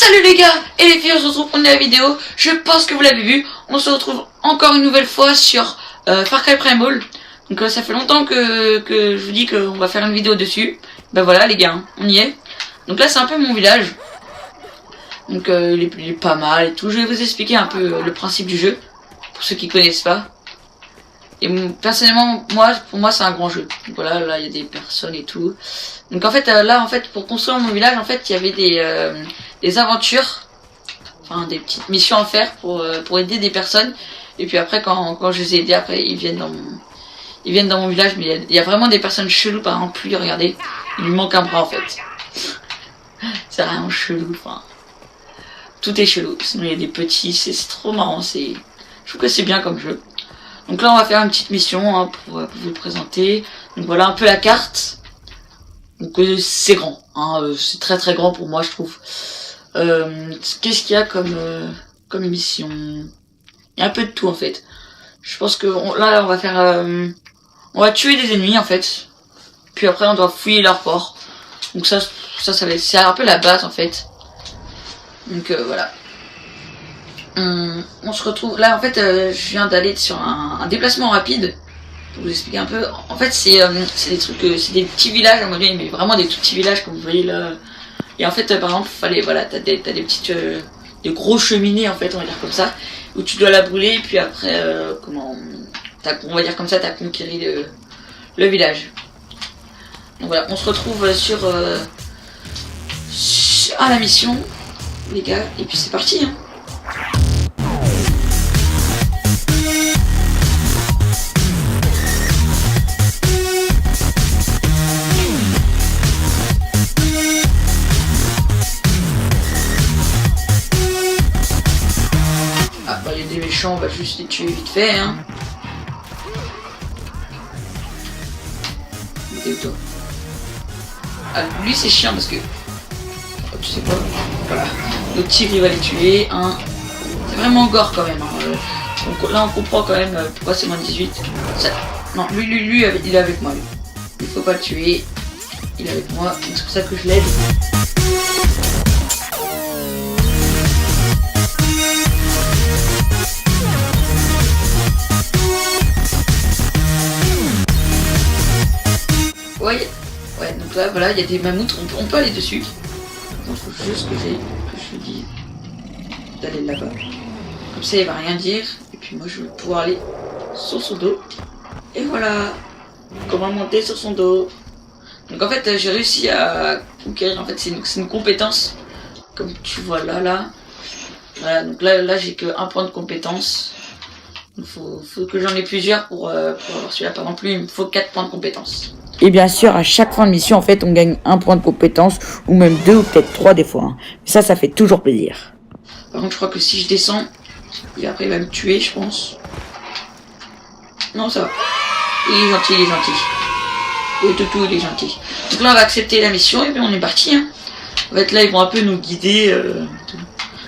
Salut les gars et les filles, on se retrouve pour une nouvelle vidéo. Je pense que vous l'avez vu, on se retrouve encore une nouvelle fois sur Far Cry Primal. Donc ça fait longtemps que je vous dis qu'on va faire une vidéo dessus. Ben voilà les gars, on y est. Donc là c'est un peu mon village. Donc il est pas mal et tout. Je vais vous expliquer un peu le principe du jeu, pour ceux qui connaissent pas. Et personnellement, pour moi c'est un grand jeu. Donc voilà, là il y a des personnes et tout. Donc en fait là pour construire mon village, en fait il y avait des aventures, enfin des petites missions à faire pour aider des personnes. Et puis après quand je les ai aidés, après ils viennent dans mon village. Mais il y a vraiment des personnes cheloues. Par exemple, lui, regardez, il lui manque un bras en fait. C'est vraiment chelou, enfin tout est chelou. Sinon il y a des petits, c'est trop marrant. Je trouve que c'est bien comme jeu. Donc là on va faire une petite mission hein, pour vous le présenter. Donc voilà un peu la carte. Donc c'est grand, hein, c'est très très grand pour moi je trouve. Qu'est-ce qu'il y a comme mission? Il y a un peu de tout en fait. Je pense que là on va faire, on va tuer des ennemis en fait. Puis après on doit fouiller leur port. Donc ça c'est un peu la base en fait. Donc voilà. On se retrouve là en fait. Je viens d'aller sur un déplacement rapide pour vous expliquer un peu. En fait c'est des trucs, c'est des petits villages à un moment donné, mais vraiment des tout petits villages comme vous voyez là. Et en fait par exemple t'as des petites des gros cheminées en fait, on va dire comme ça, où tu dois la brûler. Et puis après on va dire comme ça, t'as conquéri le village. Donc voilà, on se retrouve sur la mission les gars, et puis c'est parti hein. Il y a des méchants, on va juste les tuer vite fait hein. T'es où toi? Ah lui c'est chiant parce que tu sais pas, voilà, notre tir il va les tuer hein. C'est vraiment gore quand même hein. Donc là on comprend quand même pourquoi c'est moins 18 ça... Non lui il est avec moi lui. Il faut pas le tuer, il est avec moi, donc c'est pour ça que je l'aide. Ouais, donc là, voilà, il y a des mammouths, on peut aller dessus. Il faut juste que je dis d'aller là-bas. Comme ça, il va rien dire. Et puis moi, je vais pouvoir aller sur son dos. Et voilà, comment monter sur son dos. Donc en fait, j'ai réussi à conquérir. En fait, c'est une compétence. Comme tu vois là. Voilà, donc là j'ai que un point de compétence. Il faut que j'en ai plusieurs pour avoir celui-là. Par exemple, lui, il me faut 4 points de compétence. Et bien sûr, à chaque fin de mission, en fait, on gagne un point de compétence, ou même 2 ou peut-être 3 des fois. Hein. Ça fait toujours plaisir. Par contre, je crois que si je descends, après il va me tuer, je pense. Non, ça va. Il est gentil. Le toutou, il est gentil. Donc là, on va accepter la mission, et puis on est parti. Hein. En fait, là, ils vont un peu nous guider.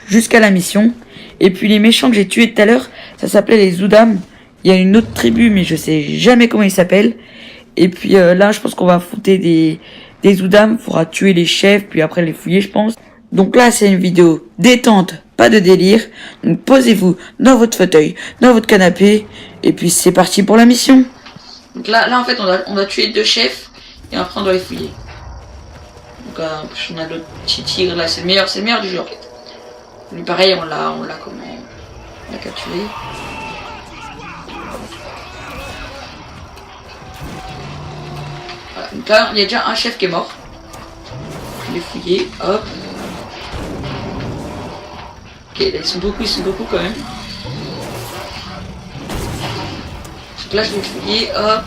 Jusqu'à la mission. Et puis les méchants que j'ai tués tout à l'heure, ça s'appelait les Zoudam. Il y a une autre tribu, mais je sais jamais comment ils s'appellent. Et puis là, je pense qu'on va affronter des Zoudam. Faudra tuer les chefs, puis après les fouiller, je pense. Donc là, c'est une vidéo détente, pas de délire. Donc posez-vous dans votre fauteuil, dans votre canapé, et puis c'est parti pour la mission. Donc là en fait, on a tué 2 chefs, et après on doit les fouiller. Donc on a le petit tigre là, c'est le meilleur du jeu en fait. Lui pareil, on l'a capturé. Voilà, donc là, il y a déjà un chef qui est mort. Je l'ai fouillé, hop. Ok, là, ils sont beaucoup quand même. Donc là, je l'ai fouillé, hop.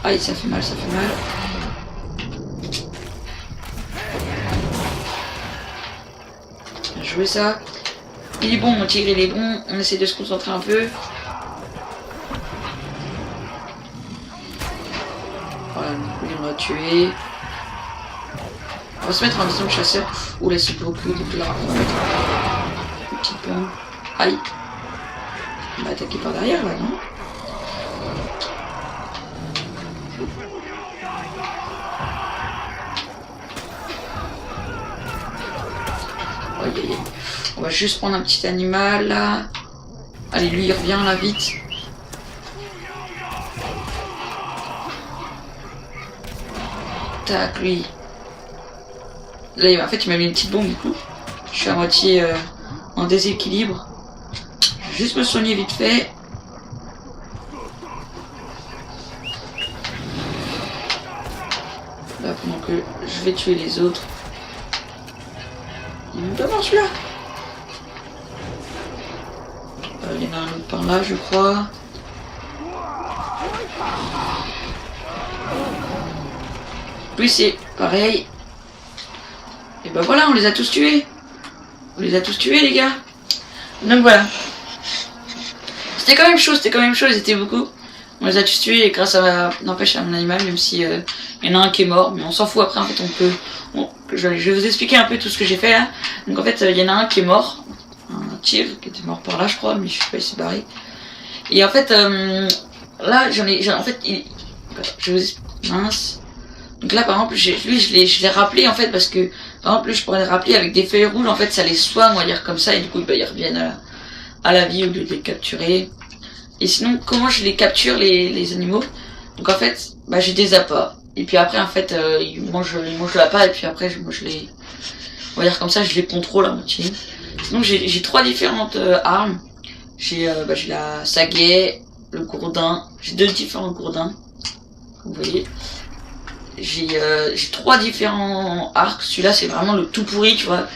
Aïe, ça fait mal. Bien joué ça. Il est bon, mon tigre, il est bon. On essaie de se concentrer un peu. Voilà, on va tuer. On va se mettre en mission de chasseur. Ouh là c'est beaucoup, donc là on va mettre une petite bombe. Aïe. On va attaquer par derrière là, non? Aïe, aïe, aïe. On va juste prendre un petit animal là. Allez, lui il revient là vite. Tac, lui. Là, en fait, il m'a mis une petite bombe du coup. Je suis à moitié en déséquilibre. Je vais juste me soigner vite fait. Là, pendant que je vais tuer les autres. Il est devant celui-là. Il y en a un autre par là, je crois. Lui, c'est pareil. Et ben voilà, on les a tous tués. On les a tous tués, les gars. Donc voilà. C'était quand même chaud, ils étaient beaucoup. On les a tous tués grâce à, n'empêche, à mon animal, même si il y en a un qui est mort. Mais on s'en fout après, en fait, on peut... Bon, je vais vous expliquer un peu tout ce que j'ai fait là. Donc en fait, il y en a un qui est mort. Un tir qui était mort par là, je crois, mais je sais pas, il s'est barré. Et en fait, là, en fait, je vous explique... Mince. Donc là, par exemple, lui, je l'ai rappelé, en fait, parce que, par exemple, je pourrais les rappeler avec des feuilles rouges, en fait, ça les soigne, on va dire comme ça, et du coup, bah, ils reviennent à la vie au lieu de les capturer. Et sinon, comment je les capture, les animaux? Donc, en fait, bah, j'ai des appâts. Et puis après, en fait, ils mangent l'appât, et puis après, je les, on va dire comme ça, je les contrôle à moitié. Sinon, j'ai 3 différentes armes. J'ai la sagaie, le gourdin, j'ai 2 différents gourdins, vous voyez. J'ai 3 différents arcs. Celui-là c'est vraiment le tout pourri, tu vois.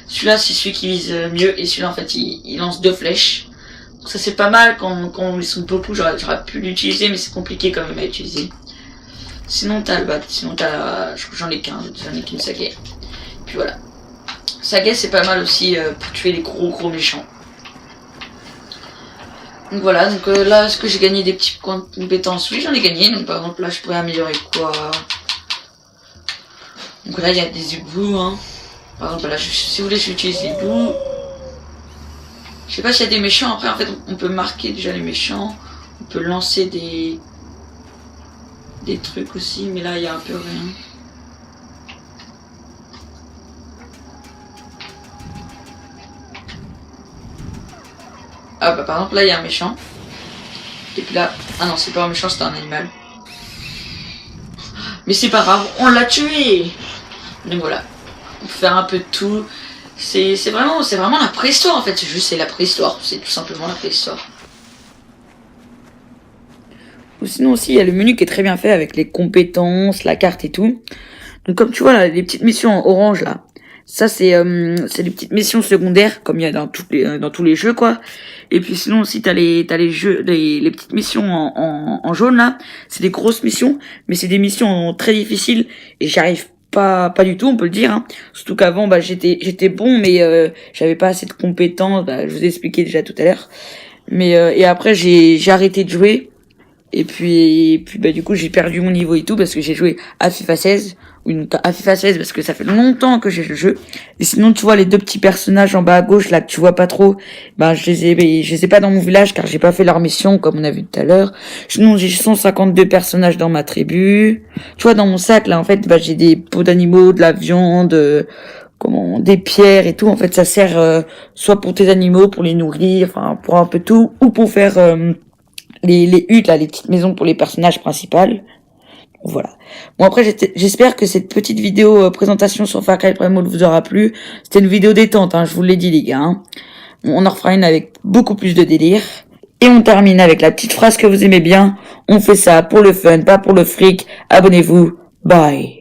Celui-là c'est celui qui vise mieux, et celui-là en fait il lance 2 flèches. Donc ça c'est pas mal quand ils sont beaucoup. J'aurais pu l'utiliser, mais c'est compliqué quand même à utiliser. Sinon j'en ai qu'un, j'en ai qu'une sagaie. Puis voilà. Sagaie c'est pas mal aussi pour tuer les gros méchants. Donc voilà, donc là est-ce que j'ai gagné des petits points de compétences? Oui, j'en ai gagné. Donc par exemple là je pourrais améliorer quoi? Donc là il y a des égouts, hein. Par exemple là, si vous voulez j'utilise les égouts. Je sais pas s'il y a des méchants. Après en fait on peut marquer déjà les méchants. On peut lancer des trucs aussi, mais là il y a un peu rien. Ah bah par exemple là il y a un méchant. Et puis là, ah non c'est pas un méchant, c'est un animal. Mais c'est pas grave, on l'a tué. Donc voilà, on peut faire un peu de tout. C'est vraiment la préhistoire en fait, c'est la préhistoire, c'est tout simplement la préhistoire. Ou sinon aussi, il y a le menu qui est très bien fait avec les compétences, la carte et tout. Donc comme tu vois là, les petites missions en orange là, ça c'est des petites missions secondaires comme il y a dans tous les jeux quoi. Et puis sinon aussi t'as les petites missions en jaune là, c'est des grosses missions, mais c'est des missions très difficiles et j'arrive pas du tout, on peut le dire, hein. Surtout qu'avant bah j'étais bon, mais j'avais pas assez de compétences, bah, je vous ai expliqué déjà tout à l'heure. Mais et après j'ai arrêté de jouer. Et puis bah du coup j'ai perdu mon niveau et tout parce que j'ai joué à FIFA 16 à FIFA 16 parce que ça fait longtemps que j'ai le jeu. Et sinon tu vois les 2 petits personnages en bas à gauche là que tu vois pas trop, bah je les ai pas dans mon village car j'ai pas fait leur mission comme on a vu tout à l'heure. Sinon j'ai 152 personnages dans ma tribu. Tu vois dans mon sac là en fait bah j'ai des peaux d'animaux, de la viande, des pierres et tout. En fait ça sert soit pour tes animaux, pour les nourrir, enfin pour un peu tout, ou pour faire les huttes là, les petites maisons pour les personnages principaux. Voilà. Bon après j'espère que cette petite vidéo présentation sur Far Cry Primal vous aura plu. C'était une vidéo détente, hein, je vous l'ai dit les gars. Hein. On en refera une avec beaucoup plus de délire. Et on termine avec la petite phrase que vous aimez bien. On fait ça pour le fun, pas pour le fric. Abonnez-vous. Bye.